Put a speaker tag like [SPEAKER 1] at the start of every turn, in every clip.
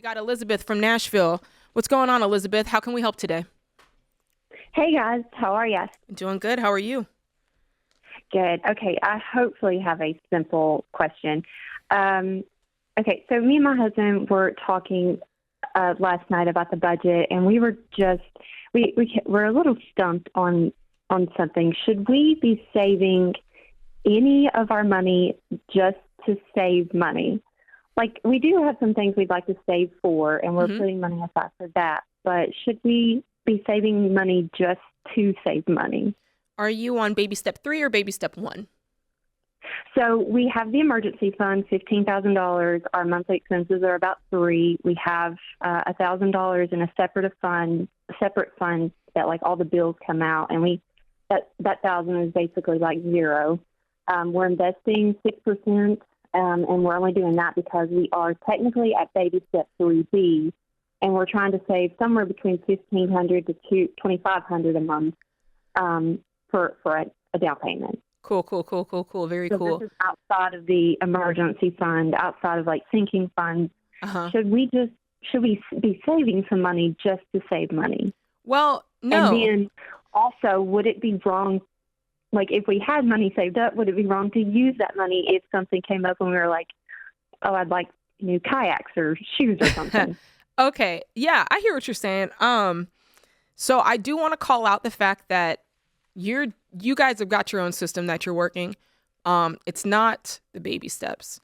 [SPEAKER 1] got Elizabeth from Nashville. What's going on, Elizabeth? How can we help today?
[SPEAKER 2] Hey guys, how are you?
[SPEAKER 1] Doing good. How are you?
[SPEAKER 2] Good. Okay, I hopefully have a simple question. Okay, so me and my husband were talking last night about the budget, and we were just we're a little stumped on something. Should we be saving any of our money just to save money? Like, we do have some things we'd like to save for, and we're putting money aside for that. But should we be saving money just to save money?
[SPEAKER 1] Are you on baby step 3 or baby step 1?
[SPEAKER 2] So we have the emergency fund, $15,000. Our monthly expenses are about $3,000. We have $1,000 in a separate fund that like all the bills come out, and that $1,000 is basically like zero. We're investing 6%. And we're only doing that because we are technically at baby step 3B, and we're trying to save somewhere between $1,500 to $2,500 a month for a down payment.
[SPEAKER 1] Cool. Very
[SPEAKER 2] so
[SPEAKER 1] cool.
[SPEAKER 2] This is outside of the emergency fund, outside of like sinking funds. Should we be saving some money just to save money?
[SPEAKER 1] Well, no.
[SPEAKER 2] And then also, would it be wrong? Like, if we had money saved up, would it be wrong to use that money if something came up and we were like, oh, I'd like new kayaks or shoes or something?
[SPEAKER 1] Okay. Yeah, I hear what you're saying. So I do want to call out the fact that you guys have got your own system that you're working. It's not the baby steps.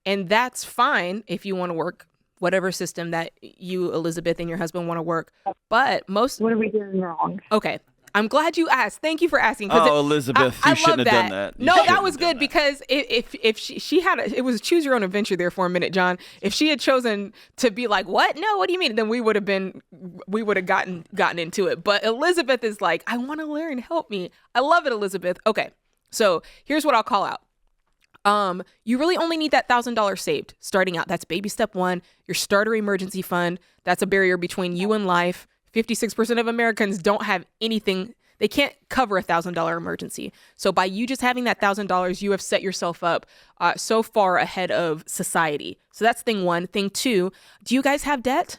[SPEAKER 1] And that's fine if you want to work whatever system that you, Elizabeth, and your husband want to work. But
[SPEAKER 2] What are we doing wrong?
[SPEAKER 1] Okay. I'm glad you asked. Thank you for asking.
[SPEAKER 3] Elizabeth, you shouldn't have done that.
[SPEAKER 1] No, that was good because if she had it was choose your own adventure there for a minute, John. If she had chosen to be like, what? No, what do you mean? Then we would have gotten into it. But Elizabeth is like, I want to learn. Help me. I love it, Elizabeth. Okay. So here's what I'll call out. You really only need that $1,000 saved starting out. That's baby step 1, your starter emergency fund. That's a barrier between you and life. 56% of Americans don't have anything. They can't cover $1,000 emergency. So by you just having that $1,000, you have set yourself up so far ahead of society. So that's thing 1. Thing 2, do you guys have debt?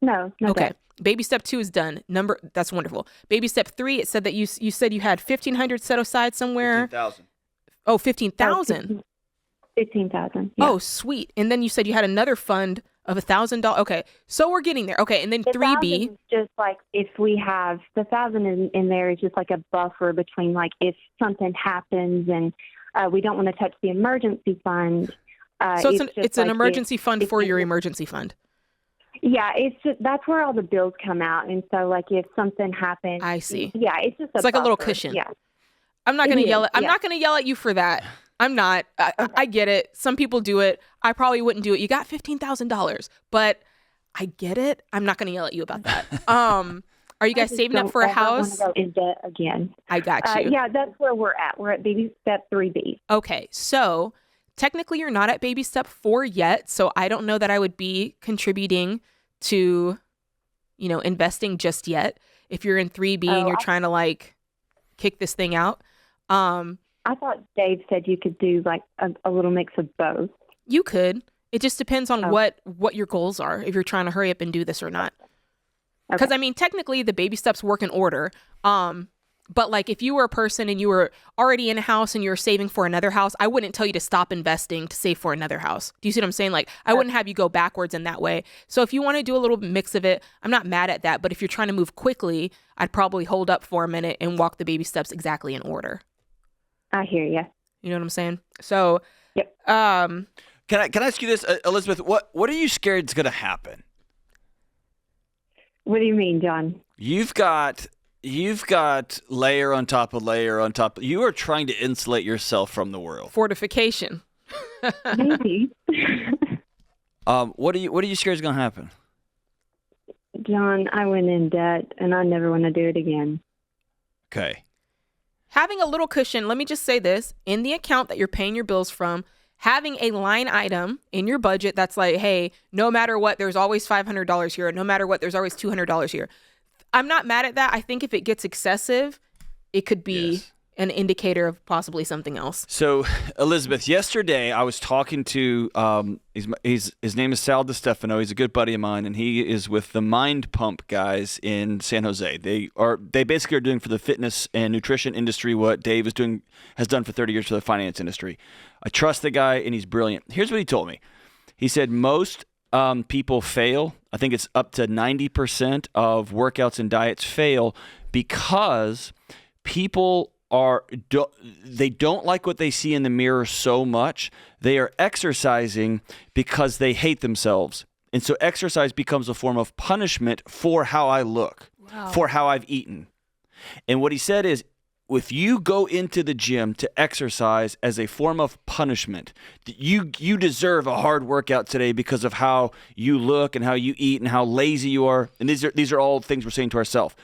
[SPEAKER 2] No.
[SPEAKER 1] Okay.
[SPEAKER 2] Debt.
[SPEAKER 1] Baby step 2 is done. That's wonderful. Baby step 3, it said that you said you had $1,500 set aside somewhere.
[SPEAKER 3] 15,000.
[SPEAKER 1] Oh, 15,000.
[SPEAKER 2] 15,000. Yeah.
[SPEAKER 1] Oh, sweet. And then you said you had another fund of $1,000. Okay, so we're getting there. Okay, and then
[SPEAKER 2] The
[SPEAKER 1] 3B.
[SPEAKER 2] 1,000 is just like if we have the 1,000 in there is just like a buffer between like if something happens and we don't want to touch the emergency fund.
[SPEAKER 1] So it's an emergency fund for your emergency fund.
[SPEAKER 2] Yeah, that's where all the bills come out, and so like if something happens,
[SPEAKER 1] I see.
[SPEAKER 2] Yeah, it's just
[SPEAKER 1] It's like a little
[SPEAKER 2] buffer.
[SPEAKER 1] cushion.
[SPEAKER 2] Yeah,
[SPEAKER 1] I'm not going to yell at. I'm
[SPEAKER 2] yeah.
[SPEAKER 1] not going to yell at you for that. I'm not. I get it. Some people do it. I probably wouldn't do it. You got $15,000, but I get it. I'm not going to yell at you about that. Are you guys saving up for a house?
[SPEAKER 2] I want to go in debt again.
[SPEAKER 1] I got you.
[SPEAKER 2] Yeah, that's where we're at. We're at baby step 3B.
[SPEAKER 1] Okay, so technically you're not at baby step 4 yet, so I don't know that I would be contributing to, investing just yet. If you're in 3B and you're trying to like kick this thing out.
[SPEAKER 2] I thought Dave said you could do like a little mix of both.
[SPEAKER 1] You could. It just depends on what your goals are, if you're trying to hurry up and do this or not. Because, technically the baby steps work in order. But like if you were a person and you were already in a house and you were saving for another house, I wouldn't tell you to stop investing to save for another house. Do you see what I'm saying? Like I wouldn't have you go backwards in that way. So if you want to do a little mix of it, I'm not mad at that. But if you're trying to move quickly, I'd probably hold up for a minute and walk the baby steps exactly in order.
[SPEAKER 2] I hear you.
[SPEAKER 1] You know what I'm saying? So,
[SPEAKER 2] yep.
[SPEAKER 3] Can I ask you this, Elizabeth? What are you scared is going to happen?
[SPEAKER 2] What do you mean, John?
[SPEAKER 3] You've got layer on top of layer on top. You are trying to insulate yourself from the world.
[SPEAKER 1] Fortification.
[SPEAKER 2] Maybe.
[SPEAKER 3] What are you scared is going to happen?
[SPEAKER 2] John, I went in debt and I never want to do it again.
[SPEAKER 3] Okay.
[SPEAKER 1] Having a little cushion, let me just say this, in the account that you're paying your bills from, having a line item in your budget that's like, hey, no matter what, there's always $500 here. No matter what, there's always $200 here. I'm not mad at that. I think if it gets excessive, it could be an indicator of possibly something else.
[SPEAKER 3] So, Elizabeth, yesterday I was talking to his name is Sal DiStefano. He's a good buddy of mine, and he is with the Mind Pump guys in San Jose. They basically are doing for the fitness and nutrition industry what Dave has done for 30 years for the finance industry. I trust the guy, and he's brilliant. Here's what he told me. He said most people fail. I think it's up to 90% of workouts and diets fail because people they don't like what they see in the mirror so much. They are exercising because they hate themselves. And so exercise becomes a form of punishment for how I look, for how I've eaten. And what he said is, if you go into the gym to exercise as a form of punishment, you deserve a hard workout today because of how you look and how you eat and how lazy you are. And these are all things we're saying to ourselves.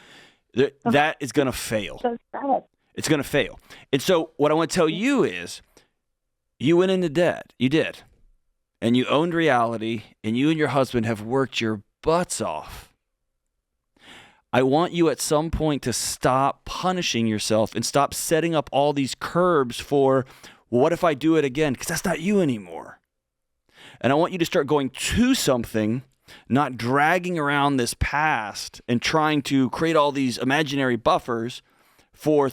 [SPEAKER 3] That is going to fail.
[SPEAKER 2] So sad.
[SPEAKER 3] It's going to fail. And so what I want to tell you is you went into debt. You did. And you owned reality, and you and your husband have worked your butts off. I want you at some point to stop punishing yourself and stop setting up all these curbs for, well, what if I do it again? Because that's not you anymore. And I want you to start going to something, not dragging around this past and trying to create all these imaginary buffers for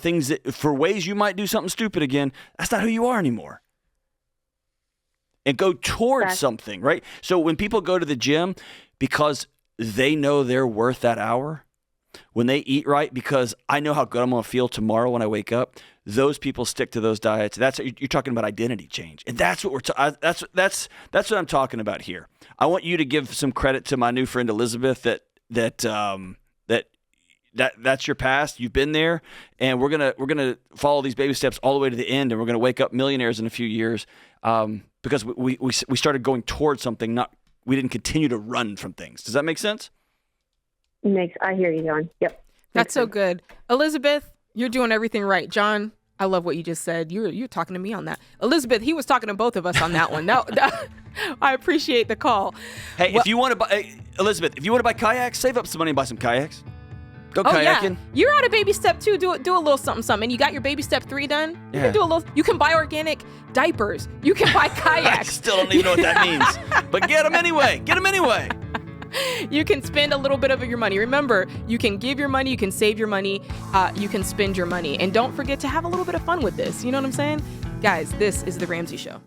[SPEAKER 3] ways you might do something stupid again. That's not who you are anymore. And go towards something, right? So when people go to the gym because they know they're worth that hour, when they eat right because I know how good I'm going to feel tomorrow when I wake up, those people stick to those diets. You're talking about identity change, and that's what that's what I'm talking about here. I want you to give some credit to my new friend Elizabeth that's your past. You've been there, and we're gonna follow these baby steps all the way to the end, and we're gonna wake up millionaires in a few years because we started going towards something. We didn't continue to run from things. Does that make sense?
[SPEAKER 2] I hear you, John. Yep.
[SPEAKER 1] That's so good. Elizabeth, you're doing everything right. John, I love what you just said. You're talking to me on that. Elizabeth, he was talking to both of us on that one. I appreciate the call.
[SPEAKER 3] Hey, if you want to buy, Elizabeth, if you want to buy kayaks, save up some money and buy some kayaks. Go kayaking.
[SPEAKER 1] Yeah. You're out of baby step 2. Do a little something. And you got your baby step 3 done. You can do a little. You can buy organic diapers. You can buy kayaks.
[SPEAKER 3] I still don't even know what that means. But get them anyway.
[SPEAKER 1] You can spend a little bit of your money. Remember, you can give your money, you can save your money, you can spend your money. And don't forget to have a little bit of fun with this. You know what I'm saying? Guys, this is The Ramsey Show.